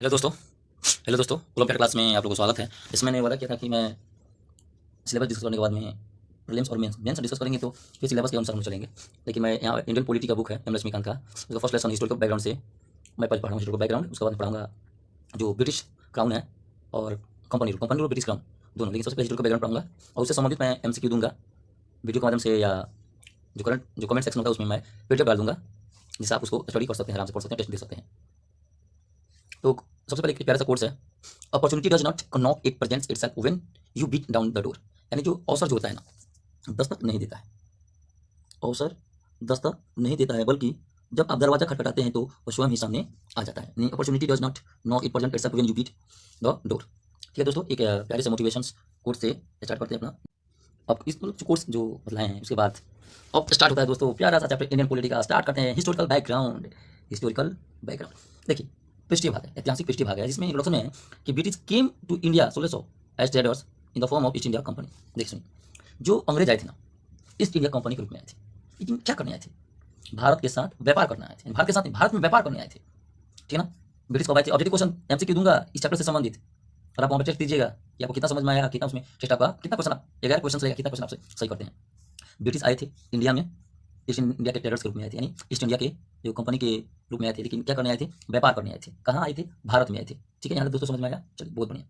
Hello दोस्तों olympiad class में आप लोगों को स्वागत है। इसमें मैंने वादा किया था कि मैं सिलेबस डिस्कस करने के बाद में प्रीलिम्स और मेंस डिस्कस करेंगे, तो फिर सिलेबस के अनुसार हम चलेंगे। लेकिन मैं यहाँ इंडियन पॉलिटी का बुक है एम लक्ष्मीकांत का, उसका फर्स्ट लेसन हिस्टोरिकल बैकग्राउंड से मैं पढ़ रहा हूँ। हिस्टोरिकल बैकग्राउंड, उसके बाद पढ़ाऊँगा जो ब्रिटिश क्राउन है और कंपनी रूल ब्रिटिश क्राउन दोनों। लेकिन सबसे पहले हिस्टोरिकल बैकग्राउंड पढ़ूंगा और उससे संबंधित मैं MCQ दूंगा वीडियो के माध्यम से, या जो कमेंट सेक्शन होता है उसमें मैं PDF डाल दूंगा, जिससे आप उसको स्टडी कर सकते हैं, आराम से पढ़ सकते हैं, टेस्ट दे सकते हैं। तो सबसे पहले एक प्यारा सा कोर्स है, opportunity does not knock, it presents itself when you beat down the door. यानी जो अवसर जो होता है ना, दस्तक नहीं देता है, अवसर दस्तक नहीं देता है, बल्कि जब आप दरवाजा खटखटाते हैं तो वो स्वयं ही सामने आ जाता है। यानी opportunity does not knock, it presents itself when you beat the door. ठीक है दोस्तों, एक प्यारे से मोटिवेशन कोर्स से स्टार्ट करते हैं अपना। अब इस कोर्स जो बताए हैं उसके बाद अब स्टार्ट होता है दोस्तों प्यारा सा चैप्टर इंडियन पॉलिटी का। स्टार्ट करते हैं हिस्टोरिकल बैकग्राउंड। हिस्टोरिकल बैकग्राउंड देखिए, पृष्ठीय भाग है, ऐतिहासिक पृष्ठीय भाग है, जिसमें इंट्रोडक्शन में है कि British came to India 1600 as traders in the form of East India Company. देख सुनिए, जो अंग्रेज आए थे ना, ईस्ट इंडिया कंपनी के रूप में आए थे। लेकिन क्या करने आए थे? भारत के साथ व्यापार करने आए थे। भारत के साथ नहीं, भारत में व्यापार करने आए थे। ठीक है ना। ब्रिटिश कब आए थे? ऑब्जेक्टिव क्वेश्चन MCQ दूंगा इस चैप्टर से संबंधित, और आप वहाँ पर टेस्ट दीजिएगा कि आपको कितना समझ में आया, कितना उसमें टेस्ट आपका, कितना क्वेश्चन आप 11 क्वेश्चन रहेगा, कितना क्वेश्चन आपसे सही करते हैं। ब्रिटिश आए थे इंडिया में, ईस्ट इंडिया के ट्रेडर्स के रूप में आए थे, यानी ईस्ट इंडिया के जो कंपनी के रूप में आए थे। लेकिन क्या करने आए थे? व्यापार करने आए थे। कहाँ आए थे? भारत में आए थे। ठीक है, यहाँ तक दोस्तों समझ में आया? चलिए, बहुत बढ़िया।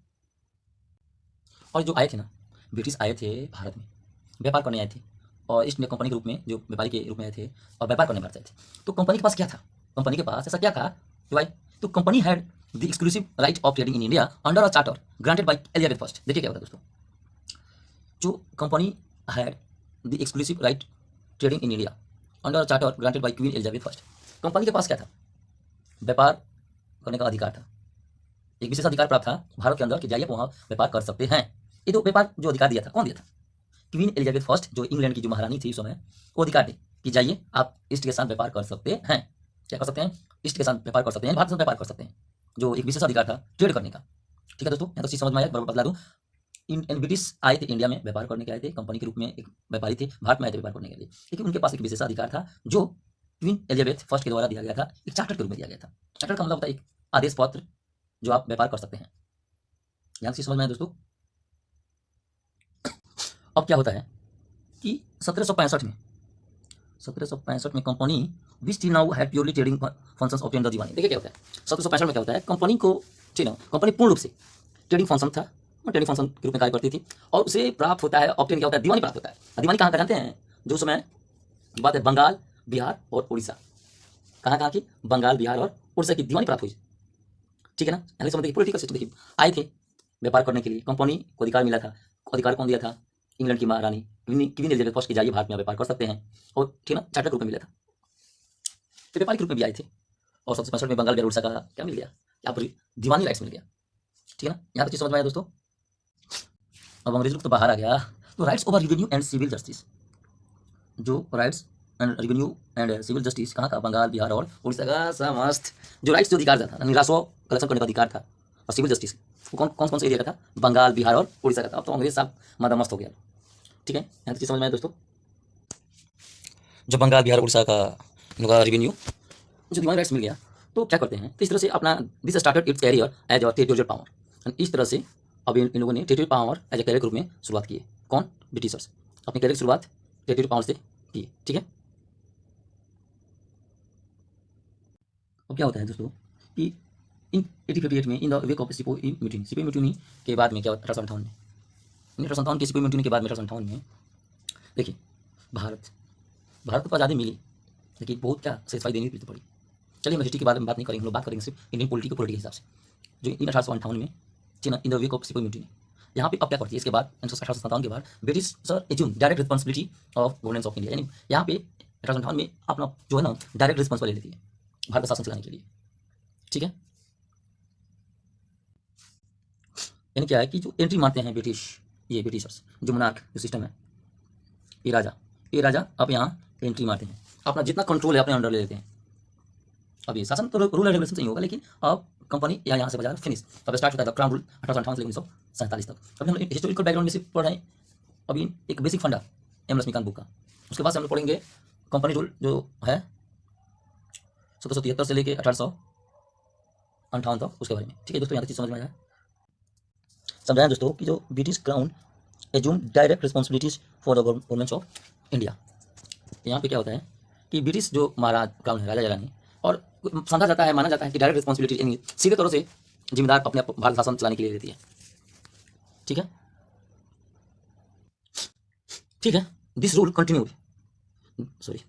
और जो आए थे ना, ब्रिटिश आए थे भारत में, व्यापार करने आए थे, और ईस्ट इंडिया कंपनी के रूप में, जो व्यापारी के रूप में आए थे और व्यापार करने भारत आए थे। तो कंपनी के पास क्या था? कंपनी के पास ऐसा क्या था जो आए? तो company had the exclusive right of trading in India under a charter granted by Elizabeth first. देखिए क्या होता है दोस्तों, जो company had the exclusive right trading in India under charter granted by queen Elizabeth first. Company के पास क्या था? व्यापार करने का अधिकार था, एक विशेष अधिकार प्राप्त था भारत के अंदर कि जाइए वहाँ व्यापार कर सकते हैं। ये तो व्यापार जो अधिकार दिया था, कौन दिया था? क्वीन एलिजाबेथ फर्स्ट, जो इंग्लैंड की जो महारानी थी उस समय, वो अधिकार दी कि जाइए आप ईस्ट के साथ व्यापार कर सकते हैं। क्या कर सकते हैं? ईस्ट के साथ व्यापार कर सकते हैं, भारत के साथ व्यापार कर सकते हैं, जो एक विशेष अधिकार था ट्रेड करने का। ठीक है दोस्तों, यहाँ तो चीज समझ में आया, बता दूँ। ब्रिटिश आए थे इंडिया में, व्यापार करने के आए थे, कंपनी के रूप में एक व्यापारी थे, भारत में आए थे व्यापार करने के लिए। लेकिन उनके पास एक विशेषाधिकार था जो क्वीन एलिजाबेथ फर्स्ट के द्वारा दिया गया था, एक चार्टर के रूप में दिया गया था। चार्टर का मतलब होता है एक आदेश पत्र, जो आप व्यापार कर सकते हैं। यहाँ से समझ में आया दोस्तों। अब क्या होता है कि 1765 में company which till now had purely trading functions obtain the Diwani. देखिए क्या होता है 1765 में, क्या होता है, कंपनी को, ठीक है, कंपनी पूर्ण रूप से ट्रेडिंग फंक्शन था, ट्रेडिंग फंक्शन के रूप में कार्य करती थी, और उसे प्राप्त होता है, ऑब्टेन क्या होता है, दीवानी प्राप्त होता है। दीवानी कहाँ का जानते हैं? जो समय की बात है, बंगाल, बिहार और उड़ीसा। कहाँ कहाँ की? बंगाल, बिहार और उड़ीसा की दीवानी प्राप्त हुई। ठीक है ना। यानी समझिए पॉलिटिकल सिस्टम। देखिए, आए थे व्यापार करने के लिए, कंपनी को अधिकार मिला था। अधिकार कौन दिया था? इंग्लैंड की महारानी क्वीन एलिजाबेथ फर्स्ट की, जाइए भारत में व्यापार कर सकते हैं, और ठीक है ना, चार्टर के रूप में मिला था। तो व्यापारी के रूप में भी आए थे, और सबसे पैंसठ में बंगाल, बिहार, उड़ीसा का क्या मिल गया? यहाँ पर दीवानी राइट्स मिल गया। ठीक है ना, यहाँ तक चीज समझ में आया दोस्तों। अब अंग्रेज लोग तो बाहर आ गया, तो rights over revenue and civil justice, जो rights and revenue and civil justice कहाँ का? बंगाल, बिहार और उड़ीसा का। समस्त जो राइट्स, जो अधिकार था, राजस्व कलेक्शन करने का अधिकार था, और सिविल जस्टिस वो कौन कौन से एरिया का था? बंगाल, बिहार और उड़ीसा का था। अब तो अंग्रेज साहब मदमस्त हो गया। ठीक है, यहाँ तक चीज समझ में आया दोस्तों। जब बंगाल, बिहार, उड़ीसा का इनका रेवेन्यू, जो डिवाइन राइट्स मिल गया, तो क्या करते हैं, तो इस तरह से अपना this started its career as a territorial power. इस तरह से अब इन लोगों ने territorial power as a career के रूप में शुरुआत की है। कौन? ब्रिटिशर्स अपनी कैरियर की शुरुआत टेरिटोरियल पावर से की। ठीक है। अब क्या होता है दोस्तों कि इन 1858 में, in the wake of sepoy mutiny, sepoy mutiny के बाद में क्या होता है? 1858 में, 1857 की सिपोई म्यूटिनी के बाद में, 1858 में देखिए, भारत भारत को आज़ादी मिली, लेकिन बहुत क्या सेटिस्फाई देनी भी तो पड़ी। चलिए, हम हिस्ट्री के बारे में बात नहीं करेंगे, हम लोग बात करेंगे सिर्फ इंडियन पॉलिटी के हिसाब से, जो इन 1858 में चीना in the week of sepoy mutiny. यहाँ पे अब क्या करती है? इसके बाद 1857 के बाद British sir assume direct responsibility of governance of India. यानी यहाँ पे 1858 में अपना जो है ना, डायरेक्ट रिस्पॉन्सिबिलिटी लेती है भारत का शासन चलाने के लिए। ठीक है, यानी क्या है कि जो एंट्री मारते हैं ब्रिटिश, ये ब्रिटिशर्स, जो मोनार्क जो सिस्टम है, ये राजा अब यहाँ एंट्री मारते हैं, अपना जितना कंट्रोल है अपने अंडर ले लेते हैं। अब ये शासन तो रूल एंड रेगुलेशन से ही होगा, लेकिन अब कंपनी यहाँ से बाजार फिनिश। तब स्टार्ट होता है क्राउन रूल 1858 से 1947 तक। अभी हम हिस्टोरिकल बैकग्राउंड में सिर्फ पढ़ रहे हैं, अभी एक बेसिक फंडा एम लक्ष्मीकांत बुक का। उसके बाद से हम लोग पढ़ेंगे कंपनी रूल जो है 1773 से लेके 1800 1858 तक उसके बारे में। ठीक है दोस्तों, यहाँ तक चीज़ समझ में आया। समझाएं दोस्तों कि जो British crown assume direct responsibilities for the government of India. यहाँ पे क्या होता है कि ब्रिटिश जो महाराज क्राउन है, राजा जलानी, और समझा जाता है, माना जाता है कि डायरेक्ट रिस्पॉन्सिबिलिटी यानी सीधे तौर से जिम्मेदार अपने भारत शासन चलाने के लिए लेती है। ठीक है, ठीक है। This rule continued, sorry,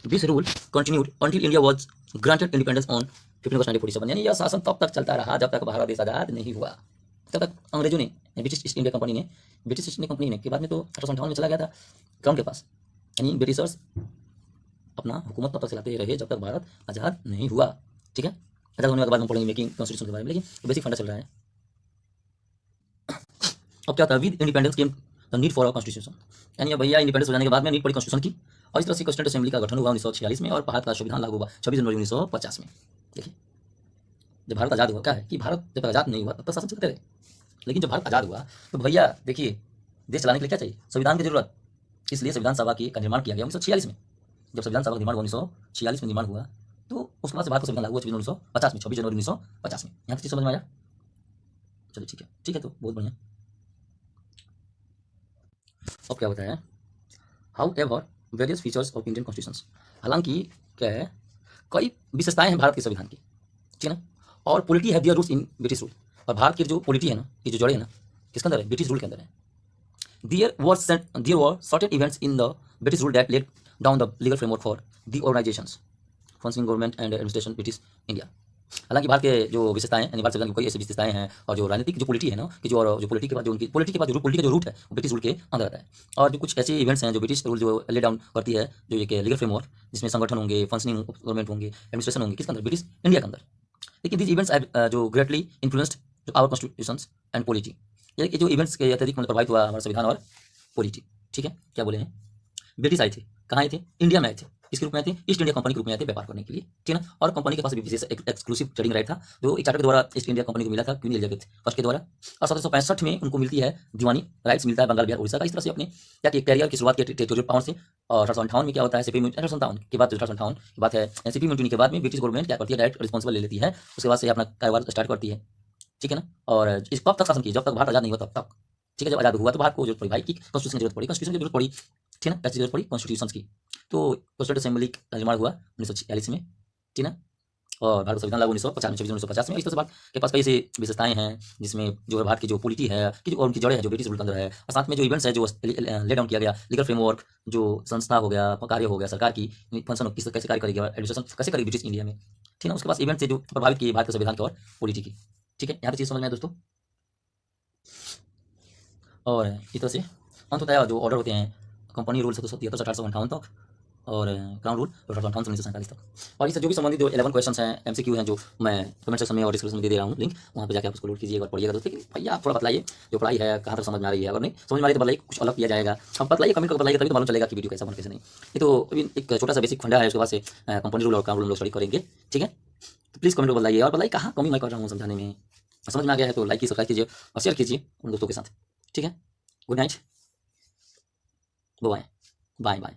this rule continued until India was granted independence on 15 अगस्त 1947। यानी यह शासन तब तक चलता रहा जब तक भारत देश आज़ाद नहीं हुआ। तब तक अंग्रेजों ने, ब्रिटिश ईस्ट इंडिया कंपनी ने, ब्रिटिश ईस्ट इंडिया कंपनी ने के बाद में तो 1858 में चला गया था क्राउन के पास। यानी ब्रिटिशर्स अपना हुकूमत तब तक चलाते रहे जब तक भारत आज़ाद नहीं हुआ। ठीक है, आज़ाद होने के बाद हम पढ़ेंगे मेकिंग कॉन्स्टिट्यूशन के बारे में, लेकिन बेसिक फंडा चल रहा है। अब क्या था, with independence came the need for a constitution. यानी भैया इंडिपेंडेंस हो जाने के बाद में नीड पड़ी कॉन्स्टिट्यूशन की, और इस तरह से कॉन्स्टिट्यूंट असेंबली का गठन हुआ 1946 में, और भारत का संविधान लागू हुआ 26 जनवरी 1950 में। देखिए, जब भारत आज़ाद हुआ, क्या है कि भारत जब तक आज़ाद नहीं हुआ तब तक शासन चलते रहे, लेकिन जब भारत आज़ाद हुआ तो भैया देखिए, देश चलाने के लिए क्या चाहिए, संविधान की जरूरत। इसलिए संविधान सभा का निर्माण किया गया 1946 में। जब संविधान सभा का निर्माण 1946 में निर्माण हुआ, तो उसके बाद से भारत का संविधान लागू हुआ 1950 में, 26 जनवरी 1950 में। यहाँ तक चीज़ समझ में आया? चलिए ठीक है, ठीक है, तो बहुत बढ़िया। अब क्या होता है, how ever various features of Indian constitution. हालांकि क्या है, कई विशेषताएं हैं भारत के संविधान की, ठीक है ना, और पॉलिटी है दियर रूट्स इन ब्रिटिश रूल। और भारत की जो पॉलिटी है ना, ये जो जड़े हैं ना, किसके अंदर है, ब्रिटिश रूल के अंदर है। There were certain events in the British rule that laid down the legal framework for the organisations functioning government and administration British India. हालांकि भारत के जो विशेषताएं, यानी भारत संविधान की कोई ऐसी विशेषताएं हैं, और जो राजनीतिक जो पॉलिटी है ना, कि जो और जो पॉलिटी के बाद जो उनकी पॉलिटी के बाद जो पॉलिटी का जो रूट है वो ब्रिटिश रूल के अंदर आता है। और जो कुछ ऐसे इवेंट्स हैं जो ब्रिटिश रूल जो ले डाउन करती है, जो एक लीगल फ्रेमवर्क, जिसमें संगठन होंगे, फंक्शनिंग गवर्नमेंट होंगे, एडमिनिस्ट्रेशन होंगे, किसके अंदर, ब्रिटिश इंडिया के अंदर। लेकिन दीज इवेंट्स जो greatly influenced our constitutions and polity. ये जो इवेंट्स के अत्यधिक प्रभावित हुआ हमारा संविधान और पॉलिटी। ठीक है, क्या बोले हैं, ब्रिटिश आए थे, कहाँ आए थे, इंडिया में आए थे, इसके रूप में आए थे, ईस्ट इंडिया कंपनी के रूप में आए थे व्यापार करने के लिए। ठीक है ना, और कंपनी के पास भी विशेष एक्सक्लूसिव ट्रेडिंग राइट था, जो एक चार्टर के द्वारा ईस्ट इंडिया कंपनी को मिला था, क्वीन एलिजाबेथ फर्स्ट के द्वारा। और 1765 में उनको मिलती है दीवानी राइट्स मिलता है बंगाल, बिहार, उड़ीसा का। इस तरह से अपने क्या कि कैरियर की शुरुआत की टेरिटोरियल पावर से। और 1858 में क्या होता है, सीपी 1858 के बाद, 1858 की बात है, सीपी म्यूटिनी के बाद में ब्रिटिश गवर्नमेंट क्या करती है, डायरेक्ट रिस्पॉन्सिबल ले लेती है, उसके बाद से अपना कारोबार स्टार्ट करती है। ठीक है ना, और इस कब तक शासन की, जब तक भारत आजाद नहीं हुआ तब तक। ठीक है, जब आजाद हुआ तो भारत को जरूरत पड़ी भाई की कॉन्स्टिट्यूशन की जरूरत पड़ी, कॉन्स्टिट्यूशन की जरूरत पड़ी। ठीक है ना, कैसी जरूरत पड़ी, कॉन्स्टिट्यूशन की। तो कॉन्स्टिट्यूंट असेंबली का निर्माण हुआ 1946 में। ठीक है ना, और भारत संविधान लागू 1950 में, 26 1950 में। इस तरह से भारत के पास कई ऐसी विशेषताएं हैं, जिसमें जो है भारत की जो पॉलिटी है कि और उनकी जड़ें हैं जो ब्रिटिश रूल के अंदर है, और साथ में जो इवेंट्स है जो ले डाउन किया गया, लीगल फ्रेमवर्क, जो संस्था हो गया, कार्य हो गया, सरकार की फंक्शन किस कैसे कार्य करेगी, एडमिनिस्ट्रेशन कैसे करेगी ब्रिटिश इंडिया में। ठीक है ना, उसके पास इवेंट से जो प्रभावित किए भारत के संविधान की और पॉलिटी की। ठीक है, यहाँ पे चीज़ समझ में आए दोस्तों। और इस तरह से अंत होता है, जो ऑर्डर होते हैं, कंपनी रूल 1773 से 1858 तक, और क्राउन रूल 1858 से 1947 तक। और इससे जो भी संबंधित जो 11 क्वेश्चन हैं, एमसीक्यू हैं, जो मैं कमेंट सेक्शन में और डिस्क्रिप्शन में दे रहा हूँ लिंक, वहाँ पे जाकर आप उसको लोड कीजिएगा और पढ़िएगा दोस्तों। लेकिन भैया आप थोड़ा बतलाइए, जो पढ़ाई है कहाँ तक समझ में आ रही है, अगर नहीं समझ में आ रही है तो बताइए, कुछ अलग किया जाएगा। हम बतलाइए, कमेंट करके बताइए, तभी तो मालूम चलेगा कि वीडियो कैसा बन कैसे नहीं। ये तो अभी एक छोटा सा बेसिक फंडा है, उसके बाद से कंपनी रूल और क्राउन रूल हम लोग स्टडी करेंगे। ठीक है, तो प्लीज़ कमेंट में बताइए, और बताइए कहाँ कमी मैं कर रहा हूँ समझाने में। समझ में आ गया है तो लाइक कीजिए, सब्सक्राइब कीजिए और शेयर कीजिए उन दोस्तों के साथ। ठीक है, good night, bye bye bye.